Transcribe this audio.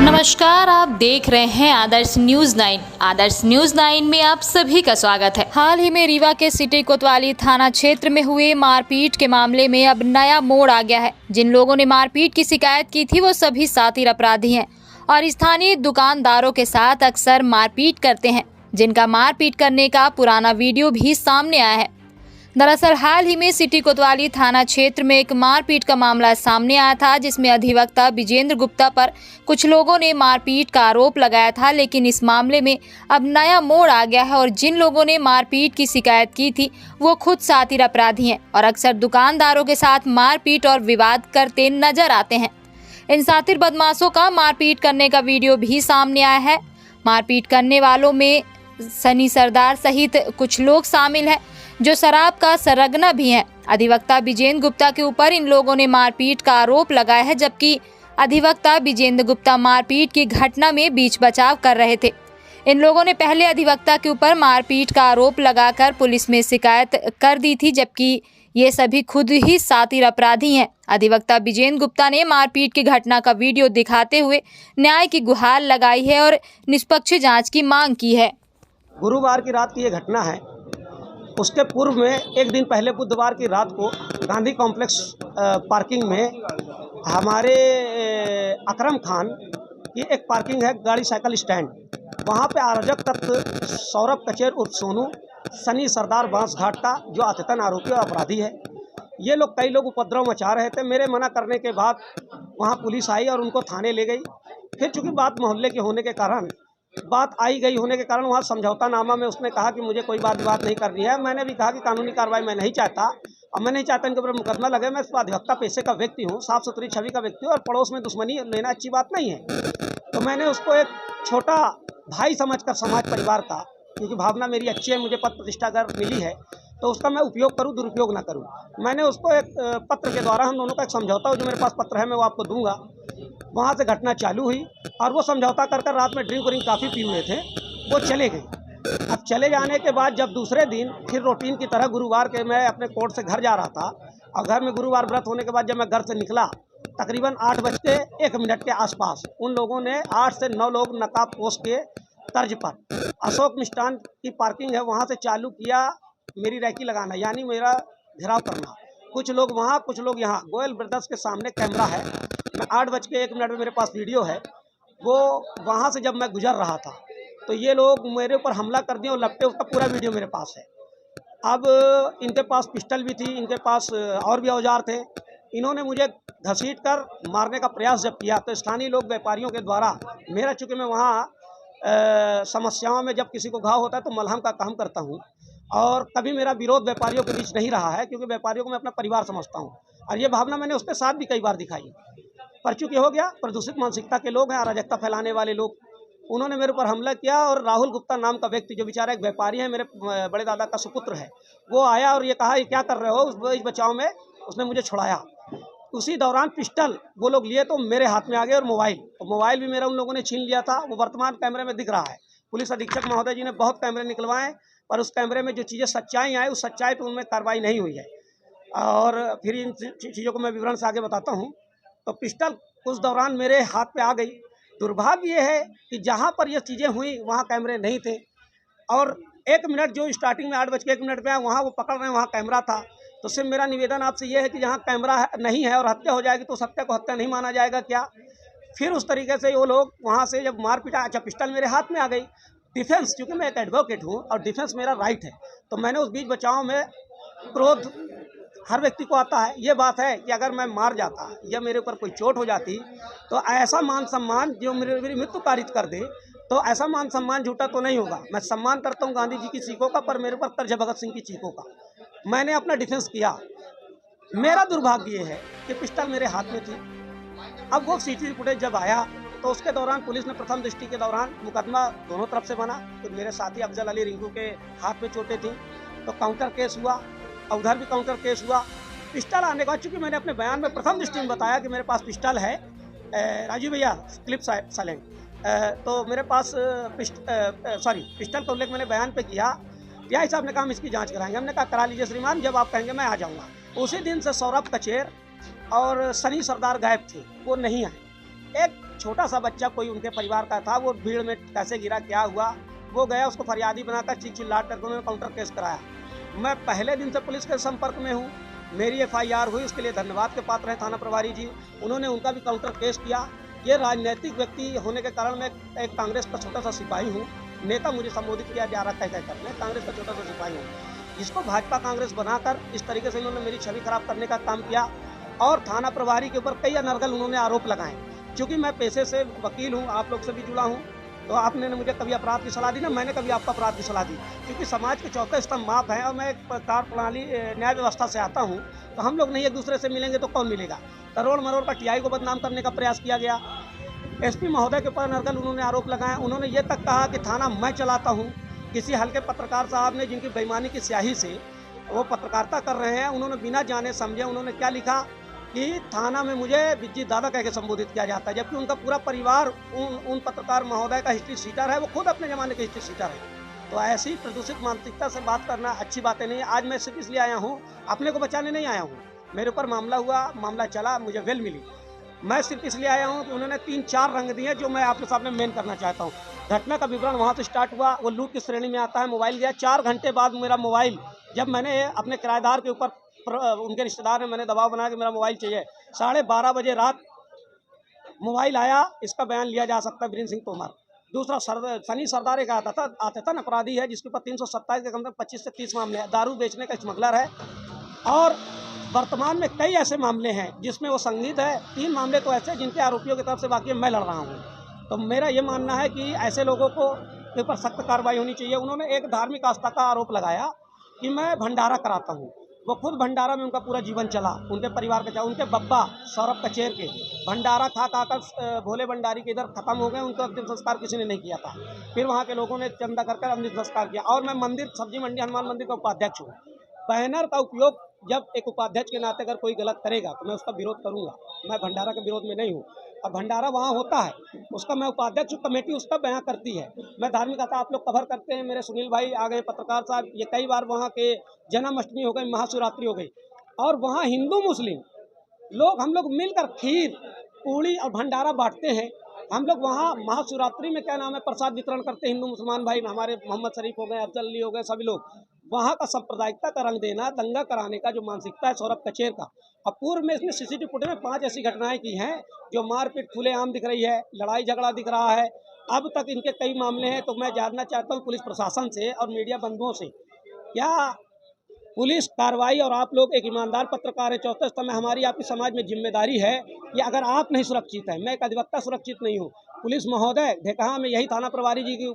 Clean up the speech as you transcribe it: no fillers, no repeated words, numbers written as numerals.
नमस्कार, आप देख रहे हैं आदर्श न्यूज 9। आदर्श न्यूज 9 में आप सभी का स्वागत है। हाल ही में रीवा के सिटी कोतवाली थाना क्षेत्र में हुए मारपीट के मामले में अब नया मोड़ आ गया है। जिन लोगों ने मारपीट की शिकायत की थी वो सभी साथी अपराधी हैं और स्थानीय दुकानदारों के साथ अक्सर मारपीट करते हैं, जिनका मारपीट करने का पुराना वीडियो भी सामने आया है। दरअसल हाल ही में सिटी कोतवाली थाना क्षेत्र में एक मारपीट का मामला सामने आया था, जिसमें अधिवक्ता विजेंद्र गुप्ता पर कुछ लोगों ने मारपीट का आरोप लगाया था। लेकिन इस मामले में अब नया मोड़ आ गया है और जिन लोगों ने मारपीट की शिकायत की थी वो खुद साथी अपराधी हैं और अक्सर दुकानदारों के साथ मारपीट और विवाद करते नजर आते हैं। इन साथी बदमाशों का मारपीट करने का वीडियो भी सामने आया है। मारपीट करने वालों में सनी सरदार सहित कुछ लोग शामिल हैं जो शराब का सरगना भी है। अधिवक्ता विजेंद्र गुप्ता के ऊपर इन लोगों ने मारपीट का आरोप लगाया है, जबकि अधिवक्ता विजेंद्र गुप्ता मारपीट की घटना में बीच बचाव कर रहे थे। इन लोगों ने पहले अधिवक्ता के ऊपर मारपीट का आरोप लगाकर पुलिस में शिकायत कर दी थी, जबकि ये सभी खुद ही साथी अपराधी हैं। अधिवक्ता विजेंद्र गुप्ता ने मारपीट की घटना का वीडियो दिखाते हुए न्याय की गुहार लगाई है और निष्पक्ष जाँच की मांग की है। गुरुवार की रात की ये घटना है। उसके पूर्व में एक दिन पहले बुधवार की रात को गांधी कॉम्प्लेक्स पार्किंग में हमारे अकरम खान की एक पार्किंग है, गाड़ी साइकिल स्टैंड, वहाँ पे अराजक तत्व सौरभ कचेर उर्फ सोनू, सनी सरदार बांसघाट का जो आततन आरोपी और अपराधी है, ये लोग कई लोग उपद्रव मचा रहे थे। मेरे मना करने के बाद वहाँ पुलिस आई और उनको थाने ले गई। फिर चूँकि बात मोहल्ले के होने के कारण वहाँ समझौता नामा में उसने कहा कि मुझे कोई बात विवाद नहीं करनी है। मैंने भी कहा कि कानूनी कार्रवाई मैं नहीं चाहता और मैं नहीं चाहता इनके ऊपर मुकदमा लगे। मैं अधिवक्ता पेशे का व्यक्ति हूँ, साफ सुथरी छवि का व्यक्ति हूँ और पड़ोस में दुश्मनी लेना अच्छी बात नहीं है। तो मैंने उसको एक छोटा भाई समझकर समाज परिवार का, क्योंकि भावना मेरी अच्छी है, मुझे पद प्रतिष्ठा अगर मिली है तो उसका मैं उपयोग करूँ, दुरुपयोग ना करूँ। मैंने उसको एक पत्र के द्वारा, हम दोनों का एक समझौता हो, जो मेरे पास पत्र है मैं वो आपको दूंगा। वहाँ से घटना चालू हुई और वो समझौता कर रात में ड्रिंक व्रिंक काफ़ी पी हुए थे, वो चले गए। अब चले जाने के बाद जब दूसरे दिन फिर रूटीन की तरह गुरुवार के मैं अपने कोर्ट से घर जा रहा था और घर में गुरुवार व्रत होने के बाद जब मैं घर से निकला तकरीबन 8:01 के आसपास उन लोगों ने 8 से 9 लोग नकाब पोस्ट के तर्ज पर अशोक मिष्ठान की पार्किंग है वहाँ से चालू किया मेरी रैकी लगाना, यानी मेरा घेराव करना। कुछ लोग वहाँ, कुछ लोग यहाँ। गोयल ब्रदर्स के सामने कैमरा है, मैं 8:01 में मेरे पास वीडियो है। वो वहाँ से जब मैं गुजर रहा था तो ये लोग मेरे ऊपर हमला कर दिए और लपटे, उसका पूरा वीडियो मेरे पास है। अब इनके पास पिस्टल भी थी, इनके पास और भी औजार थे। इन्होंने मुझे घसीट कर मारने का प्रयास जब किया तो स्थानीय लोग, व्यापारियों के द्वारा, मेरा चूँकि मैं वहाँ समस्याओं में जब किसी को घाव होता है तो मलहम का काम करता हूँ और कभी मेरा विरोध व्यापारियों के बीच नहीं रहा है, क्योंकि व्यापारियों को मैं अपना परिवार समझता हूँ और ये भावना मैंने उसके साथ भी कई बार दिखाई। पर चूँकि हो गया, प्रदूषित मानसिकता के लोग हैं, अराजकता फैलाने वाले लोग, उन्होंने मेरे ऊपर हमला किया और राहुल गुप्ता नाम का व्यक्ति, जो बेचारा एक व्यापारी है, मेरे बड़े दादा का सुपुत्र है, वो आया और ये कहा ये क्या कर रहे हो। उस बचाव में उसने मुझे छुड़ाया। उसी दौरान पिस्टल वो लोग लिए तो मेरे हाथ में आ गए और मोबाइल भी मेरा उन लोगों ने छीन लिया था। वो वर्तमान कैमरे में दिख रहा है। पुलिस अधीक्षक महोदय जी ने बहुत कैमरे निकलवाए पर उस कैमरे में जो चीज़ें सच्चाई आई, उस सच्चाई पर उनमें कार्रवाई नहीं हुई है। और फिर इन चीज़ों को मैं विवरण से आगे बताता हूँ। तो पिस्टल उस दौरान मेरे हाथ पे आ गई। दुर्भाग्य ये है कि जहाँ पर ये चीज़ें हुई वहाँ कैमरे नहीं थे और 1 मिनट जो स्टार्टिंग में 8:01 पे आया वहाँ वो पकड़ रहे हैं, वहाँ कैमरा था। तो सिर्फ मेरा निवेदन आपसे ये है कि जहाँ कैमरा नहीं है और हत्या हो जाएगी तो उस हत्या को हत्या नहीं माना जाएगा क्या। फिर उस तरीके से वो लोग वहाँ से जब मार पीटा, अच्छा पिस्टल मेरे हाथ में आ गई। डिफेंस, क्योंकि मैं एक एडवोकेट हूँ और डिफेंस मेरा राइट है, तो मैंने उस बीच बचाव में, क्रोध हर व्यक्ति को आता है। ये बात है कि अगर मैं मार जाता या मेरे ऊपर कोई चोट हो जाती तो ऐसा मान सम्मान जो मेरी मृत्यु कारित कर दे, तो ऐसा मान सम्मान झूठा तो नहीं होगा। मैं सम्मान करता हूँ गांधी जी की सीखों का, पर मेरे ऊपर कर्ज भगत सिंह की चीखों का। मैंने अपना डिफेंस किया। मेरा दुर्भाग्य ये है कि पिस्टल मेरे हाथ में थी। अब वो सीसीटीवी फुटेज जब आया तो उसके दौरान पुलिस ने प्रथम दृष्टि के दौरान मुकदमा दोनों तरफ से बना। तो मेरे साथी अफजल अली रिंकू के हाथ में चोटें थी तो काउंटर केस हुआ, उधर भी काउंटर केस हुआ। पिस्टल आने के बाद, चूँकि मैंने अपने बयान में प्रथम दृष्टि में बताया कि मेरे पास पिस्टल है, राजू भैया क्लिप साइलेंट, तो मेरे पास पिस्टल का उल्लेख मैंने बयान पे किया। पीआई साहब ने कहा हम इसकी जांच कराएंगे। हमने कहा करा लीजिए श्रीमान, जब आप कहेंगे मैं आ जाऊँगा। उसी दिन से सौरभ कचेर और सनी सरदार गायब थे, वो नहीं आए। एक छोटा सा बच्चा कोई उनके परिवार का था, वो भीड़ में कैसे गिरा, क्या हुआ, वो गया, उसको फरियादी बनाकर चीख चिल्लाट करके उन्होंने काउंटर केस कराया। मैं पहले दिन से पुलिस के संपर्क में हूँ, मेरी एफआईआर हुई, उसके लिए धन्यवाद के पात्र हैं थाना प्रभारी जी। उन्होंने उनका भी काउंटर केस किया। ये राजनीतिक व्यक्ति होने के कारण मैं एक कांग्रेस का छोटा सा सिपाही हूँ, नेता मुझे संबोधित किया जा रहा है, मैं कांग्रेस का छोटा सा सिपाही हूँ, जिसको भाजपा कांग्रेस बनाकर इस तरीके से इन्होंने मेरी छवि खराब करने का काम किया। और थाना प्रभारी के ऊपर कई अनर्गल उन्होंने आरोप लगाए। क्योंकि मैं पेशे से वकील हूँ, आप लोग से भी जुड़ा हूँ, तो आपने मुझे कभी अपराध की सलाह दी ना, मैंने कभी आपका अपराध की सलाह दी। क्योंकि समाज के चौथे स्तंभ आप हैं और मैं एक कार्य प्रणाली न्याय व्यवस्था से आता हूँ, तो हम लोग नहीं एक दूसरे से मिलेंगे तो कौन मिलेगा। तरोड़ मरोड़ का टीआई को बदनाम करने का प्रयास किया गया। एसपी महोदय के ऊपर अनर्गल उन्होंने आरोप लगाए। उन्होंने ये तक कहा कि थाना मैं चलाता हूँ। किसी हल्के पत्रकार साहब ने, जिनकी बेईमानी की स्याही से वो पत्रकारिता कर रहे हैं, उन्होंने बिना जाने समझे उन्होंने क्या लिखा कि थाना में मुझे बिज्जी दादा कह के संबोधित किया जाता है, जबकि उनका पूरा परिवार उन पत्रकार महोदय का हिस्ट्री सीटर है, वो खुद अपने ज़माने के हिस्ट्री सीटर है। तो ऐसी प्रदूषित मानसिकता से बात करना अच्छी बातें नहीं है। आज मैं सिर्फ इसलिए आया हूँ, अपने को बचाने नहीं आया हूँ। मेरे ऊपर मामला हुआ, मामला चला, मुझे बेल मिली। मैं सिर्फ इसलिए आया हूँ कि उन्होंने 3-4 रंग दिए, जो मैं आपके सामने मेन करना चाहता हूँ। घटना का विवरण वहाँ से स्टार्ट हुआ, वो लूट की श्रेणी में आता है। मोबाइल गया 4 घंटे बाद मेरा मोबाइल, जब मैंने अपने किराएदार के ऊपर, उनके रिश्तेदार ने मैंने दबाव बनाया कि मेरा मोबाइल चाहिए, 12:30 बजे रात मोबाइल आया। इसका बयान लिया जा सकता है वीरेंद्र सिंह तोमर। दूसरा सनी सरदार एक आततन अपराधी है, जिसके ऊपर 327 के कम से कम 25 से 30 मामले हैं, दारू बेचने का स्मगलर है। और वर्तमान में कई ऐसे मामले हैं जिसमें वो संलिप्त है। 3 मामले तो ऐसे जिनके आरोपियों की तरफ से बाकी मैं लड़ रहा हूँ। तो मेरा ये मानना है कि ऐसे लोगों को के ऊपर सख्त कार्रवाई होनी चाहिए। उन्होंने एक धार्मिक आस्था का आरोप लगाया कि मैं भंडारा कराता हूँ। वो खुद भंडारा में उनका पूरा जीवन चला, उनके परिवार का, उनके बब्बा सौरभ कचेर के भंडारा खा कर भोले भंडारी के इधर खत्म हो गए। उनका अंतिम संस्कार किसी ने नहीं किया था, फिर वहाँ के लोगों ने चंदा कर अंतिम संस्कार किया। और मैं मंदिर, सब्जी मंडी हनुमान मंदिर का उपाध्यक्ष हूँ। बैनर का उपयोग जब एक उपाध्यक्ष के नाते अगर कोई गलत करेगा तो मैं उसका विरोध करूंगा। मैं भंडारा के विरोध में नहीं हूँ। अब भंडारा वहाँ होता है, उसका मैं उपाध्यक्ष, कमेटी उसका बयान करती है। मैं धार्मिक आता, आप लोग कवर करते हैं, मेरे सुनील भाई आ गए, पत्रकार साहब, ये कई बार वहाँ के जन्माष्टमी हो गई, महाशिवरात्रि हो गई, और वहाँ हिंदू मुस्लिम लोग, हम लोग मिलकर खीर, पूड़ी और भंडारा बांटते हैं। हम लोग वहाँ महाशिवरात्रि में क्या नाम है, प्रसाद वितरण करते हैं। हिंदू मुसलमान भाई, हमारे मोहम्मद शरीफ हो गए, अफजल अली हो गए, सभी लोग। वहाँ का सांप्रदायिकता का रंग देना, दंगा कराने का जो मानसिकता है सौरभ कचेर का। अब पूर्व में इसने सीसीटीवी फुटेज में 5 ऐसी घटनाएं की हैं जो मारपीट खुलेआम दिख रही है, लड़ाई झगड़ा दिख रहा है। अब तक इनके कई मामले हैं। तो मैं जानना चाहता हूँ पुलिस प्रशासन से और मीडिया बंधुओं से, क्या पुलिस कार्रवाई, और आप लोग एक ईमानदार पत्रकार है, चौथे स्तंभ में हमारी आपकी समाज में जिम्मेदारी है कि अगर आप नहीं सुरक्षित हैं, मैं एक अधिवक्ता सुरक्षित नहीं हूँ, पुलिस महोदय ढेकहा में यही थाना प्रभारी जी की